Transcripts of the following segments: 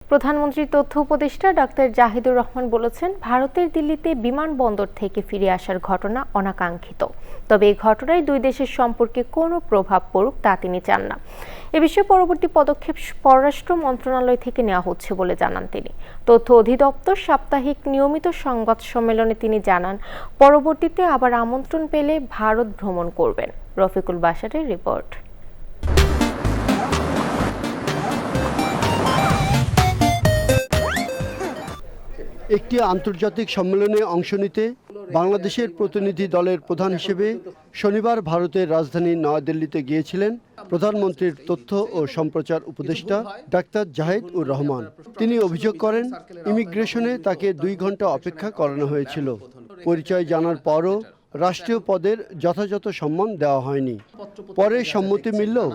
প্রধানমন্ত্রীর তথ্য উপদেষ্টা ডাক্তার জাহিদুর রহমান বলেছেন, ভারতের দিল্লিতে বিমানবন্দর থেকে ফিরে আসার ঘটনা অনাকাঙ্ক্ষিত। তবে এই ঘটনায় দুই দেশের সম্পর্কে কোনো প্রভাব পড়ুক তা তিনি চান না। এ বিষয়ে পরবর্তী পদক্ষেপ পররাষ্ট্র মন্ত্রণালয় থেকে নেওয়া হচ্ছে বলে জানান তিনি। তথ্য অধিদপ্তর সাপ্তাহিক নিয়মিত সংবাদ সম্মেলনে তিনি জানান, পরবর্তীতে আবার আমন্ত্রণ পেলে ভারত ভ্রমণ করবেন। রফিকুল বাশারের রিপোর্ট। একটি আন্তর্জাতিক সম্মেলনে অংশ নিতে বাংলাদেশের প্রতিনিধি দলের প্রধান হিসেবে শনিবার ভারতের রাজধানী নয়াদিল্লিতে গিয়েছিলেন প্রধানমন্ত্রীর তথ্য ও সম্প্রচার উপদেষ্টা ডাক্তার জাহিদুর রহমান। তিনি অভিযোগ করেন, ইমিগ্রেশনে তাকে 2 ঘন্টা অপেক্ষা করানো হয়েছিল। পরিচয় জানার পরও রাষ্ট্রীয় পদের যথাযথ সম্মান দেওয়া হয়নি। পরে সম্মতি মিললেও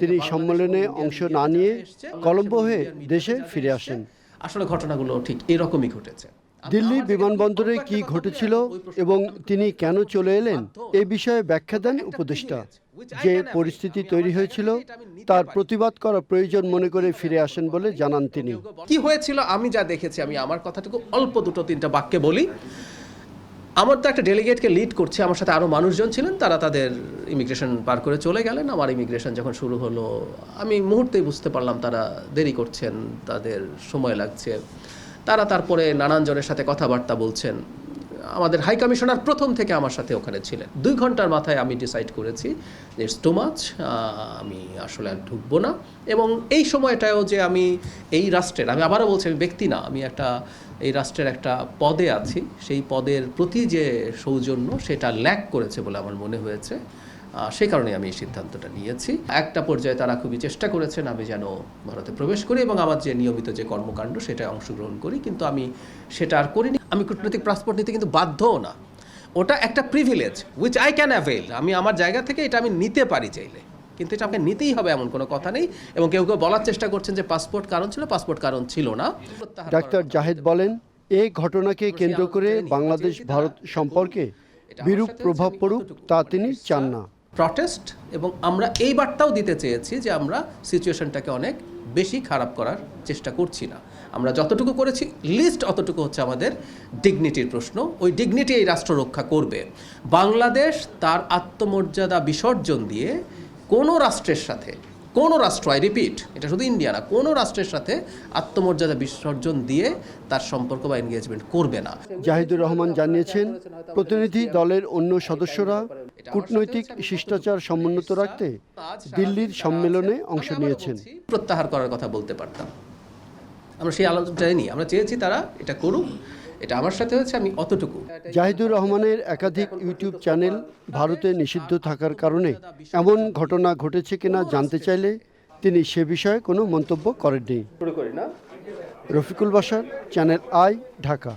তিনি সম্মেলনে অংশ না নিয়ে কলম্বো হয়ে দেশে ফিরে আসেন। আসলে ঘটনাগুলো ঠিক এরকমই ঘটেছে। দিল্লি বিমানবন্দরে কি ঘটেছিল এবং তিনি কেন চলে এলেন এ বিষয়ে ব্যাখ্যা দেন উপদেষ্টা। যে পরিস্থিতি তৈরি হয়েছিল তার প্রতিবাদ করা প্রয়োজন মনে করে ফিরে আসেন বলে জানান তিনি। কি হয়েছিল আমি যা দেখেছি, আমি আমার কথাটুকু অল্প 2-3টা বাক্যে বলি। আমার তো একটা ডেলিগেটকে লিড করছে, আমার সাথে আরও মানুষজন ছিলেন, তারা তাদের ইমিগ্রেশন পার করে চলে গেলেন। আমার ইমিগ্রেশন যখন শুরু হলো, আমি মুহূর্তেই বুঝতে পারলাম তারা দেরি করছেন, তাদের সময় লাগছে। তারা তারপরে নানান জনের সাথে কথাবার্তা বলছেন। আমাদের হাই কমিশনার প্রথম থেকে আমার সাথে ওখানে ছিলেন। 2 ঘন্টার মাথায় আমি ডিসাইড করেছি যে ইটস টু মাচ, আমি আসলে আর ঢুকবো না। এবং এই সময়টাও যে আমি এই রাষ্ট্রের, আমি আবারও বলছি, আমি ব্যক্তি না, আমি এই রাষ্ট্রের একটা পদে আছি, সেই পদের প্রতি যে সৌজন্য সেটা ল্যাক করেছে বলে আমার মনে হয়েছে। সেই কারণে আমি এই সিদ্ধান্তটা নিয়েছি। একটা পর্যায়ে তারা খুবই চেষ্টা করেছেন আমি যেন ভারতে প্রবেশ করি এবং আমার যে নিয়মিত যে কর্মকাণ্ড সেটায় অংশগ্রহণ করি, কিন্তু আমি সেটা আর করিনি। আমি কূটনৈতিক পাসপোর্ট নিতে কিন্তু বাধ্যও না, ওটা একটা privilege which I can avail. আমি আমার জায়গা থেকে এটা আমি নিতে পারি চাইলে, কিন্তু এটা আমাকে নিতেই হবে এমন কোনো কথা নেই। এবং কেউ কেউ বলার চেষ্টা করছেন যে পাসপোর্ট কারণ ছিল, পাসপোর্ট কারণ ছিল না। ডাক্তার জাহিদ বলেন, এই ঘটনাকে কেন্দ্র করে বাংলাদেশ ভারত সম্পর্কে বিরূপ প্রভাব পড়ুক তা তিনি চান না। প্রটেস্ট, এবং আমরা এই বার্তাও দিতে চেয়েছি যে আমরা সিচুয়েশনটাকে অনেক বেশি খারাপ করার চেষ্টা করছি না। আমরা যতটুকু করেছি লিস্ট অতটুকু হচ্ছে আমাদের ডিগনিটির প্রশ্ন। ওই ডিগনিটি এই রাষ্ট্র রক্ষা করবে। বাংলাদেশ তার আত্মমর্যাদা বিসর্জন দিয়ে কোনো রাষ্ট্রের সাথে, কোনো রাষ্ট্র, আই রিপিট, এটা শুধু ইন্ডিয়া না, কোনো রাষ্ট্রের সাথে আত্মমর্যাদা বিসর্জন দিয়ে তার সম্পর্ক বা এনগেজমেন্ট করবে না। জাহিদুর রহমান জানিয়েছেন, প্রতিনিধি দলের অন্য সদস্যরা কূটনৈতিক শিষ্টাচার সমুন্নত রাখতে দিল্লির সম্মেলনে অংশ নিয়েছেন। প্রত্যাহার করার কথা বলতে পারতাম, আমরা সেই আলোচনা চাইনি। আমরা চেয়েছি তারা এটা করুক, এটা আমার সাথে হয়েছে, আমি অতটুকু। জাহিদুর রহমানের একাধিক ইউটিউব চ্যানেল ভারতে নিষিদ্ধ থাকার কারণে এমন ঘটনা ঘটেছে কিনা জানতে চাইলে তিনি সে বিষয়ে কোনো মন্তব্য করেননি। Rafiqul Bashar, channel I, Dhaka.